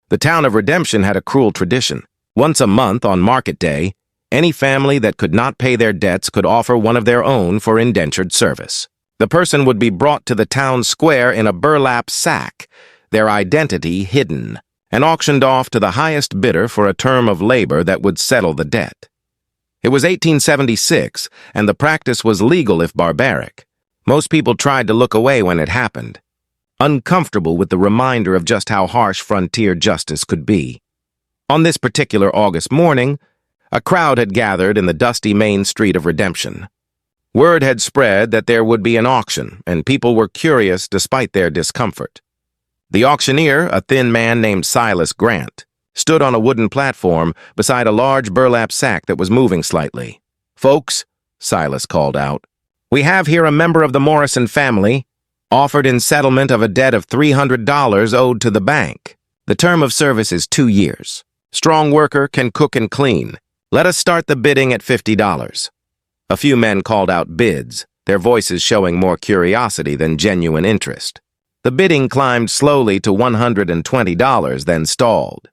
The town of Redemption had a cruel tradition. Once a month on market day, any family that could not pay their debts could offer one of their own for indentured service. The person would be brought to the town square in a burlap sack, their identity hidden, and auctioned off to the highest bidder for a term of labor that would settle the debt. It was 1876, and the practice was legal if barbaric. Most people tried to look away when it happened, uncomfortable with the reminder of just how harsh frontier justice could be. On this particular August morning, a crowd had gathered in the dusty main street of Redemption. Word had spread that there would be an auction, and people were curious despite their discomfort. The auctioneer, a thin man named Silas Grant, stood on a wooden platform beside a large burlap sack that was moving slightly. "Folks," Silas called out, "we have here a member of the Morrison family, offered in settlement of a debt of $300 owed to the bank. The term of service is 2 years. Strong worker, can cook and clean. Let us start the bidding at $50. A few men called out bids, their voices showing more curiosity than genuine interest. The bidding climbed slowly to $120, then stalled.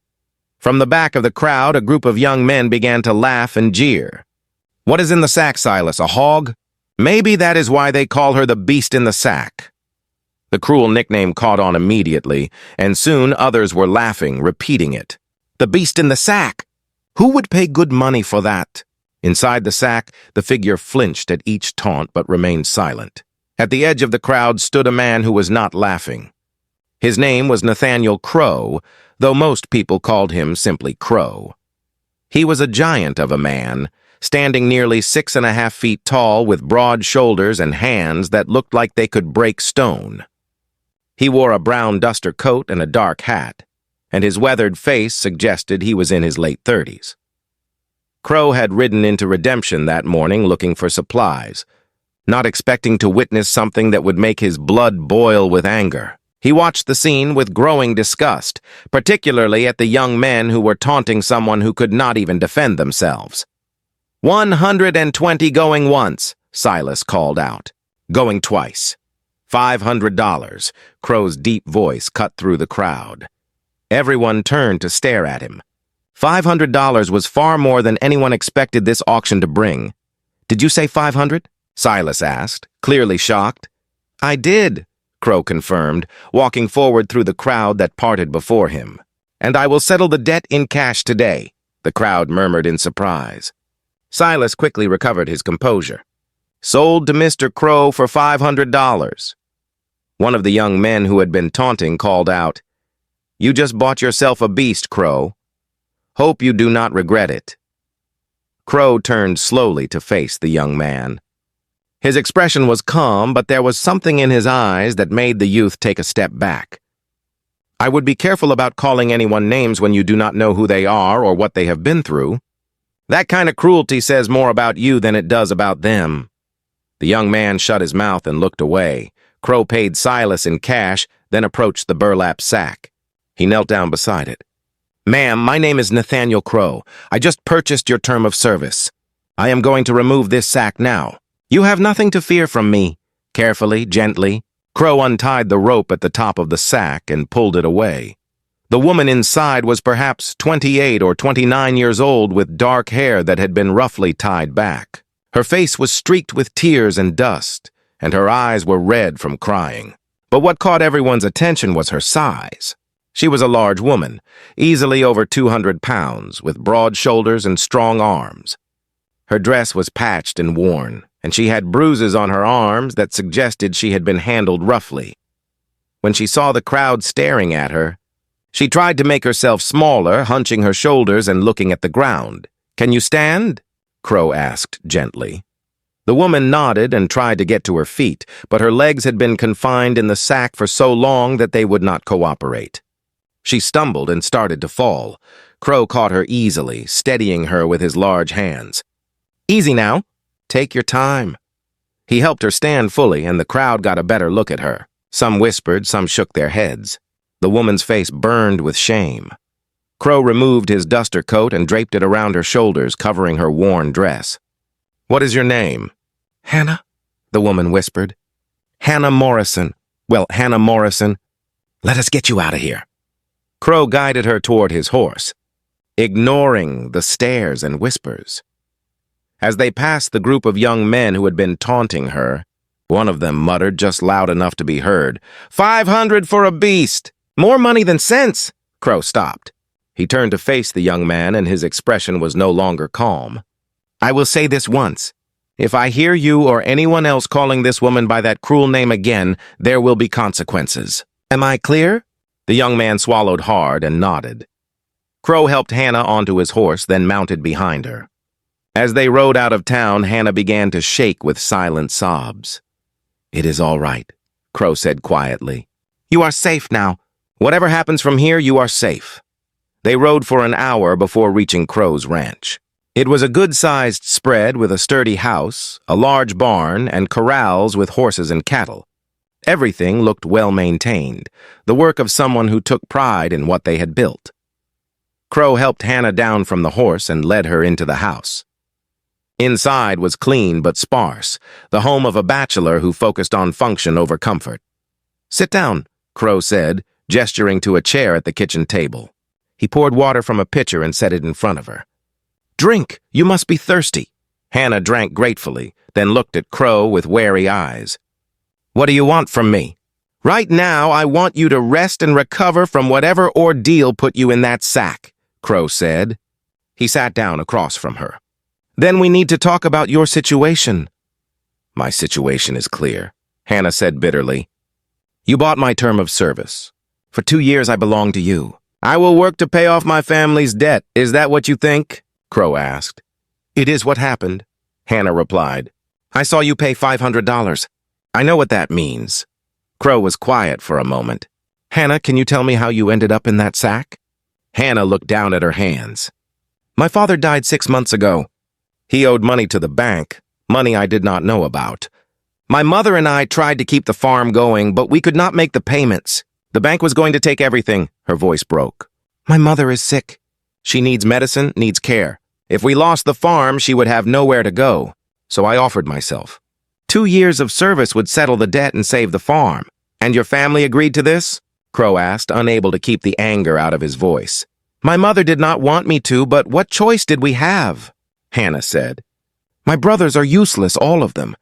From the back of the crowd, a group of young men began to laugh and jeer. "What is in the sack, Silas, a hog? Maybe that is why they call her the beast in the sack." The cruel nickname caught on immediately, and soon others were laughing, repeating it. "The beast in the sack! Who would pay good money for that?" Inside the sack, the figure flinched at each taunt but remained silent. At the edge of the crowd stood a man who was not laughing. His name was Nathaniel Crow, though most people called him simply Crow. He was a giant of a man, standing nearly 6.5 feet tall with broad shoulders and hands that looked like they could break stone. He wore a brown duster coat and a dark hat, and his weathered face suggested he was in his late 30s. Crow had ridden into Redemption that morning looking for supplies, not expecting to witness something that would make his blood boil with anger. He watched the scene with growing disgust, particularly at the young men who were taunting someone who could not even defend themselves. "120 going once," Silas called out. "Going twice. $500, Crow's deep voice cut through the crowd. Everyone turned to stare at him. $500 was far more than anyone expected this auction to bring. "Did you say 500? Silas asked, clearly shocked. "I did," Crow confirmed, walking forward through the crowd that parted before him. "And I will settle the debt in cash today," the crowd murmured in surprise. Silas quickly recovered his composure. "Sold to Mr. Crow for $500. One of the young men who had been taunting called out, "You just bought yourself a beast, Crow. Hope you do not regret it." Crow turned slowly to face the young man. His expression was calm, but there was something in his eyes that made the youth take a step back. "I would be careful about calling anyone names when you do not know who they are or what they have been through. That kind of cruelty says more about you than it does about them." The young man shut his mouth and looked away. Crow paid Silas in cash, then approached the burlap sack. He knelt down beside it. "Ma'am, my name is Nathaniel Crow. I just purchased your term of service. I am going to remove this sack now. You have nothing to fear from me." Carefully, gently, Crow untied the rope at the top of the sack and pulled it away. The woman inside was perhaps 28 or 29 years old with dark hair that had been roughly tied back. Her face was streaked with tears and dust, and her eyes were red from crying. But what caught everyone's attention was her size. She was a large woman, easily over 200 pounds, with broad shoulders and strong arms. Her dress was patched and worn, and she had bruises on her arms that suggested she had been handled roughly. When she saw the crowd staring at her, she tried to make herself smaller, hunching her shoulders and looking at the ground. "Can you stand?" Crow asked gently. The woman nodded and tried to get to her feet, but her legs had been confined in the sack for so long that they would not cooperate. She stumbled and started to fall. Crow caught her easily, steadying her with his large hands. "Easy now. Take your time." He helped her stand fully, and the crowd got a better look at her. Some whispered, some shook their heads. The woman's face burned with shame. Crow removed his duster coat and draped it around her shoulders, covering her worn dress. "What is your name?" "Hannah," the woman whispered. "Hannah Morrison. Well, Hannah Morrison. Let us get you out of here." Crow guided her toward his horse, ignoring the stares and whispers. As they passed the group of young men who had been taunting her, one of them muttered just loud enough to be heard, "500 for a beast! More money than sense!" Crow stopped. He turned to face the young man, and his expression was no longer calm. "I will say this once. If I hear you or anyone else calling this woman by that cruel name again, there will be consequences. Am I clear?" The young man swallowed hard and nodded. Crow helped Hannah onto his horse, then mounted behind her. As they rode out of town, Hannah began to shake with silent sobs. "It is all right," Crow said quietly. "You are safe now. Whatever happens from here, you are safe." They rode for an hour before reaching Crow's ranch. It was a good-sized spread with a sturdy house, a large barn, and corrals with horses and cattle. Everything looked well-maintained, the work of someone who took pride in what they had built. Crow helped Hannah down from the horse and led her into the house. Inside was clean but sparse, the home of a bachelor who focused on function over comfort. "Sit down," Crow said, gesturing to a chair at the kitchen table. He poured water from a pitcher and set it in front of her. "Drink, you must be thirsty." Hannah drank gratefully, then looked at Crow with wary eyes. "What do you want from me?" "Right now, I want you to rest and recover from whatever ordeal put you in that sack," Crow said. He sat down across from her. "Then we need to talk about your situation." "My situation is clear," Hannah said bitterly. "You bought my term of service. For 2 years I belong to you. I will work to pay off my family's debt. Is that what you think?" Crow asked. "It is what happened," Hannah replied. "I saw you pay $500. I know what that means." Crow was quiet for a moment. "Hannah, can you tell me how you ended up in that sack?" Hannah looked down at her hands. "My father died 6 months ago. He owed money to the bank, money I did not know about. My mother and I tried to keep the farm going, but we could not make the payments. The bank was going to take everything." Her voice broke. "My mother is sick. She needs medicine, needs care. If we lost the farm, she would have nowhere to go. So I offered myself. 2 years of service would settle the debt and save the farm. And your family agreed to this?" Crow asked, unable to keep the anger out of his voice. "My mother did not want me to, but what choice did we have?" Hannah said. "My brothers are useless, all of them.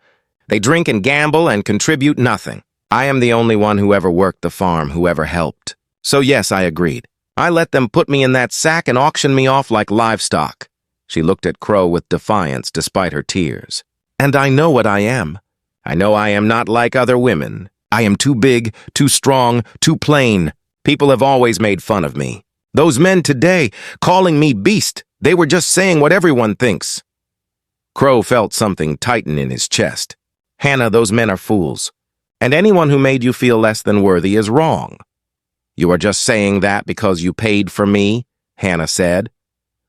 They drink and gamble and contribute nothing. I am the only one who ever worked the farm, who ever helped. So yes, I agreed. I let them put me in that sack and auction me off like livestock." She looked at Crow with defiance despite her tears. "And I know what I am. I know I am not like other women. I am too big, too strong, too plain. People have always made fun of me. Those men today, calling me beast, they were just saying what everyone thinks." Crow felt something tighten in his chest. "Hannah, those men are fools. And anyone who made you feel less than worthy is wrong." "You are just saying that because you paid for me?" Hannah said.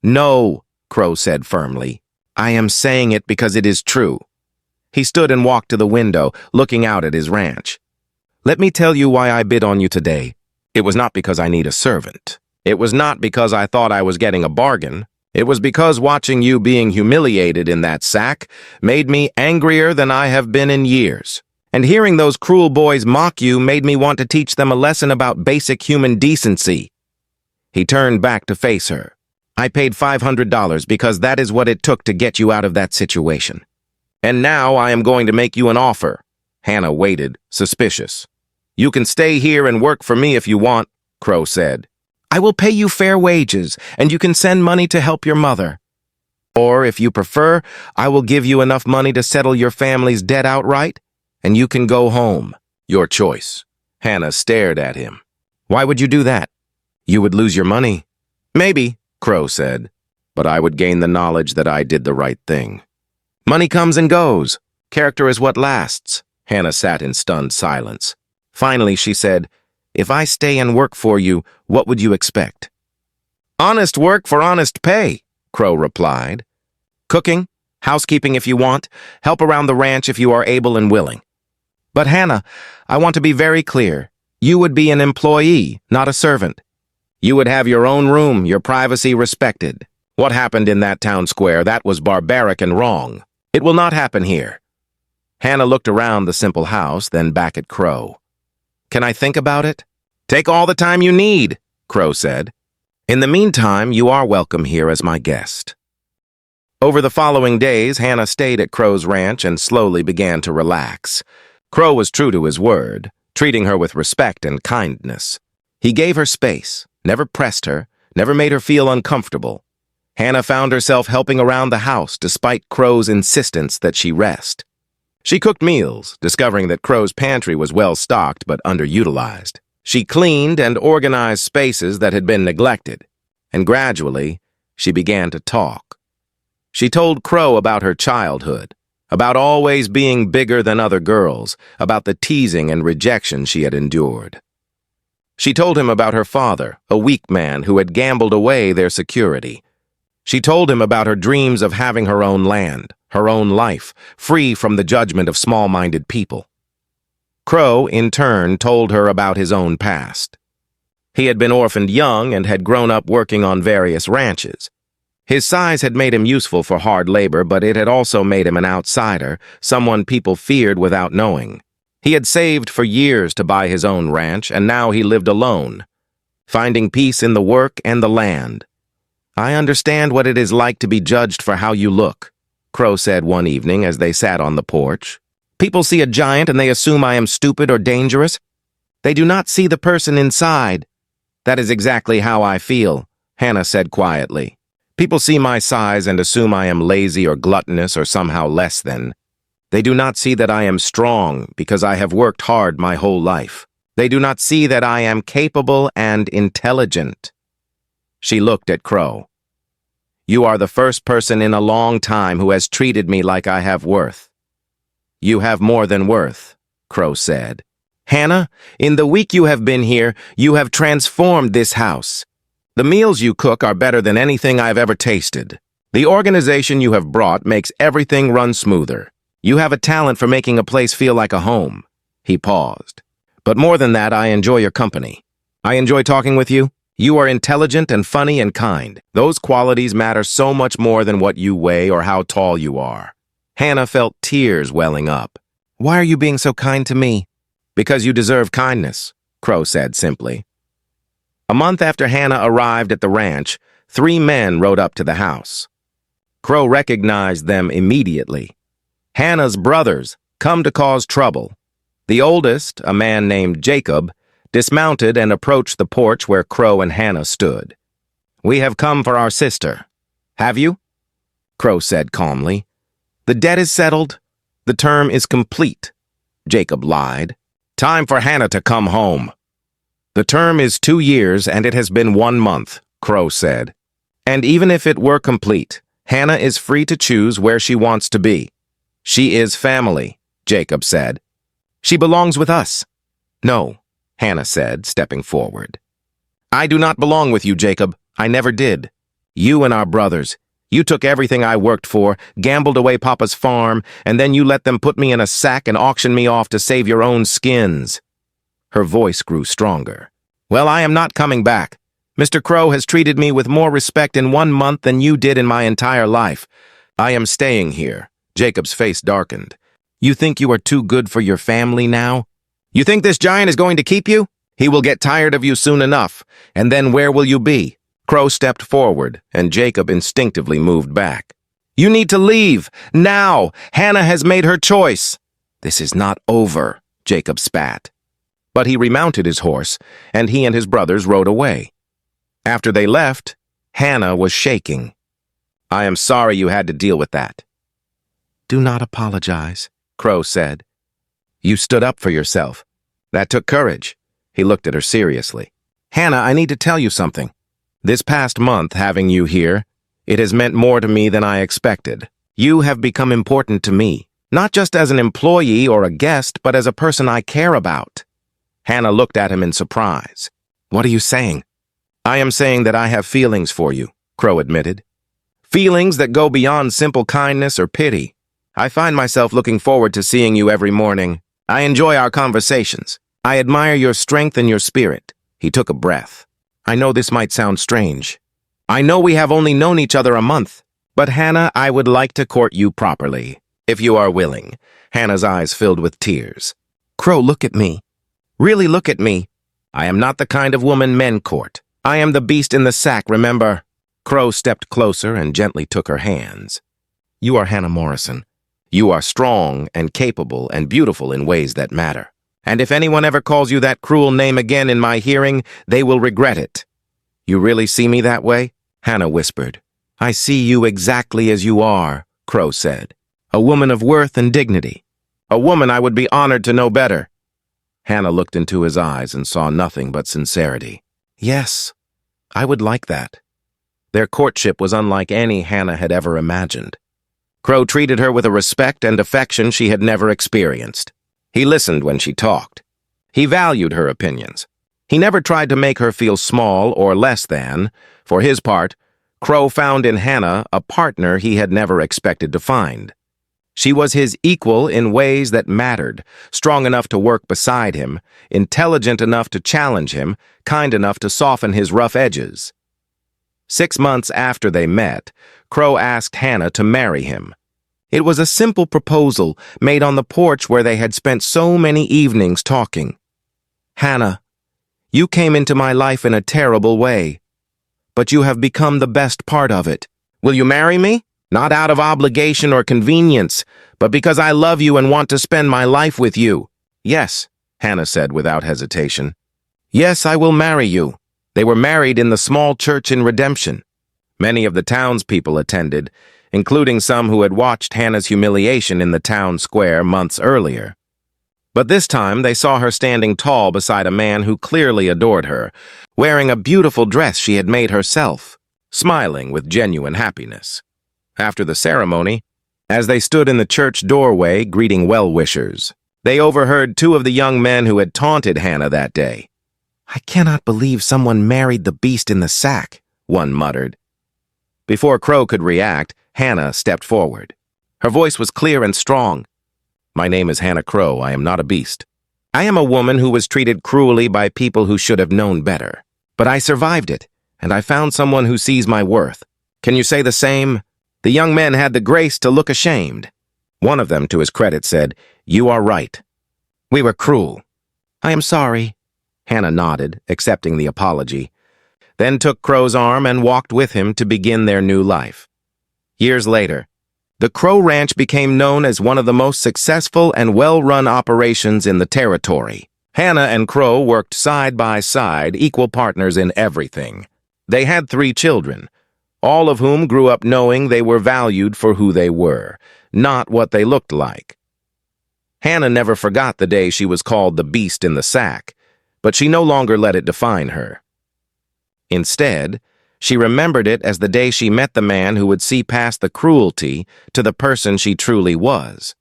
"No," Crow said firmly. "I am saying it because it is true." He stood and walked to the window, looking out at his ranch. "Let me tell you why I bid on you today. It was not because I need a servant. It was not because I thought I was getting a bargain. It was because watching you being humiliated in that sack made me angrier than I have been in years. And hearing those cruel boys mock you made me want to teach them a lesson about basic human decency." He turned back to face her. "I paid $500 because that is what it took to get you out of that situation. And now I am going to make you an offer." Hannah waited, suspicious. "You can stay here and work for me if you want," Crow said. "I will pay you fair wages, and you can send money to help your mother. Or, if you prefer, I will give you enough money to settle your family's debt outright, and you can go home. Your choice." Hannah stared at him. "Why would you do that? You would lose your money." "Maybe," Crow said, "but I would gain the knowledge that I did the right thing." "Money comes and goes. Character is what lasts." Hannah sat in stunned silence. Finally, she said, "If I stay and work for you, what would you expect?" "Honest work for honest pay," Crow replied. "Cooking, housekeeping if you want, help around the ranch if you are able and willing. But Hannah, I want to be very clear. You would be an employee, not a servant. You would have your own room, your privacy respected. What happened in that town square, that was barbaric and wrong. It will not happen here." Hannah looked around the simple house, then back at Crow. "Can I think about it?" "Take all the time you need." Crow said. "In the meantime, you are welcome here as my guest." Over the following days, Hannah stayed at Crow's ranch and slowly began to relax. Crow was true to his word, treating her with respect and kindness. He gave her space, never pressed her, never made her feel uncomfortable. Hannah found herself helping around the house despite Crow's insistence that she rest. She cooked meals, discovering that Crow's pantry was well-stocked but underutilized. She cleaned and organized spaces that had been neglected, and gradually, she began to talk. She told Crow about her childhood, about always being bigger than other girls, about the teasing and rejection she had endured. She told him about her father, a weak man who had gambled away their security. She told him about her dreams of having her own land, her own life, free from the judgment of small-minded people. Crow, in turn, told her about his own past. He had been orphaned young and had grown up working on various ranches. His size had made him useful for hard labor, but it had also made him an outsider, someone people feared without knowing. He had saved for years to buy his own ranch, and now he lived alone, finding peace in the work and the land. "I understand what it is like to be judged for how you look," Crow said one evening as they sat on the porch. "People see a giant and they assume I am stupid or dangerous. They do not see the person inside." "That is exactly how I feel," Hannah said quietly. "People see my size and assume I am lazy or gluttonous or somehow less than. They do not see that I am strong because I have worked hard my whole life. They do not see that I am capable and intelligent." She looked at Crow. "You are the first person in a long time who has treated me like I have worth." "You have more than worth," Crow said. "Hannah, in the week you have been here, you have transformed this house. The meals you cook are better than anything I've ever tasted. The organization you have brought makes everything run smoother. You have a talent for making a place feel like a home." He paused. "But more than that, I enjoy your company. I enjoy talking with you. You are intelligent and funny and kind. Those qualities matter so much more than what you weigh or how tall you are." Hannah felt tears welling up. "Why are you being so kind to me?" "Because you deserve kindness," Crow said simply. A month after Hannah arrived at the ranch, 3 men rode up to the house. Crow recognized them immediately. Hannah's brothers, come to cause trouble. The oldest, a man named Jacob, dismounted and approached the porch where Crow and Hannah stood. "We have come for our sister." "Have you?" Crow said calmly. "The debt is settled. The term is complete," Jacob lied. "Time for Hannah to come home." "The term is 2 years and it has been 1 month," Crow said. "And even if it were complete, Hannah is free to choose where she wants to be." "She is family," Jacob said. "She belongs with us." "No," Hannah said, stepping forward. "I do not belong with you, Jacob. I never did. You and our brothers. You took everything I worked for, gambled away Papa's farm, and then you let them put me in a sack and auction me off to save your own skins." Her voice grew stronger. "Well, I am not coming back. Mr. Crow has treated me with more respect in 1 month than you did in my entire life. I am staying here." Jacob's face darkened. "You think you are too good for your family now? You think this giant is going to keep you? He will get tired of you soon enough, and then where will you be?" Crow stepped forward, and Jacob instinctively moved back. "You need to leave, now! Hannah has made her choice." "This is not over," Jacob spat. But he remounted his horse, and he and his brothers rode away. After they left, Hannah was shaking. "I am sorry you had to deal with that." "Do not apologize," Crow said. "You stood up for yourself. That took courage." He looked at her seriously. "Hannah, I need to tell you something. This past month, having you here, it has meant more to me than I expected. You have become important to me, not just as an employee or a guest, but as a person I care about." Hannah looked at him in surprise. "What are you saying?" "I am saying that I have feelings for you," Crow admitted. "Feelings that go beyond simple kindness or pity. I find myself looking forward to seeing you every morning. I enjoy our conversations. I admire your strength and your spirit." He took a breath. "I know this might sound strange. I know we have only known each other a month. But Hannah, I would like to court you properly, if you are willing." Hannah's eyes filled with tears. "Crow, look at me. Really look at me. I am not the kind of woman men court. I am the beast in the sack, remember? Crow stepped closer and gently took her hands. You are Hannah Morrison. You are strong and capable and beautiful in ways that matter. And if anyone ever calls you that cruel name again in my hearing, they will regret it. You really see me that way? Hannah whispered. I see you exactly as you are, Crow said. A woman of worth and dignity. A woman I would be honored to know better. Hannah looked into his eyes and saw nothing but sincerity. Yes, I would like that. Their courtship was unlike any Hannah had ever imagined. Crow treated her with a respect and affection she had never experienced. He listened when she talked. He valued her opinions. He never tried to make her feel small or less than. For his part, Crow found in Hannah a partner he had never expected to find. She was his equal in ways that mattered, strong enough to work beside him, intelligent enough to challenge him, kind enough to soften his rough edges. 6 months after they met, Crow asked Hannah to marry him. It was a simple proposal made on the porch where they had spent so many evenings talking. Hannah, you came into my life in a terrible way, but you have become the best part of it. Will you marry me? Not out of obligation or convenience, but because I love you and want to spend my life with you. Yes, Hannah said without hesitation. Yes, I will marry you. They were married in the small church in Redemption. Many of the townspeople attended, including some who had watched Hannah's humiliation in the town square months earlier. But this time they saw her standing tall beside a man who clearly adored her, wearing a beautiful dress she had made herself, smiling with genuine happiness. After the ceremony, as they stood in the church doorway greeting well-wishers, they overheard 2 of the young men who had taunted Hannah that day. I cannot believe someone married the beast in the sack, one muttered. Before Crow could react, Hannah stepped forward. Her voice was clear and strong. My name is Hannah Crow. I am not a beast. I am a woman who was treated cruelly by people who should have known better. But I survived it, and I found someone who sees my worth. Can you say the same? The young men had the grace to look ashamed. One of them, to his credit, said, You are right. We were cruel. I am sorry. Hannah nodded, accepting the apology, then took Crow's arm and walked with him to begin their new life. Years later, the Crow Ranch became known as one of the most successful and well-run operations in the territory. Hannah and Crow worked side by side, equal partners in everything. They had 3 children, all of whom grew up knowing they were valued for who they were, not what they looked like. Hannah never forgot the day she was called the beast in the sack, but she no longer let it define her. Instead, she remembered it as the day she met the man who would see past the cruelty to the person she truly was.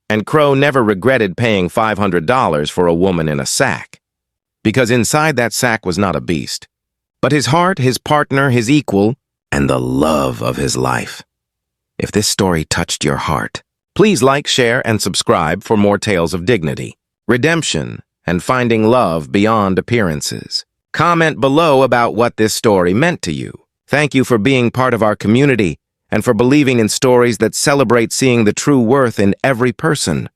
And Crow never regretted paying $500 for a woman in a sack, because inside that sack was not a beast, but his heart, his partner, his equal, and the love of his life. If this story touched your heart, please like, share, and subscribe for more tales of dignity, redemption, and finding love beyond appearances. Comment below about what this story meant to you. Thank you for being part of our community and for believing in stories that celebrate seeing the true worth in every person.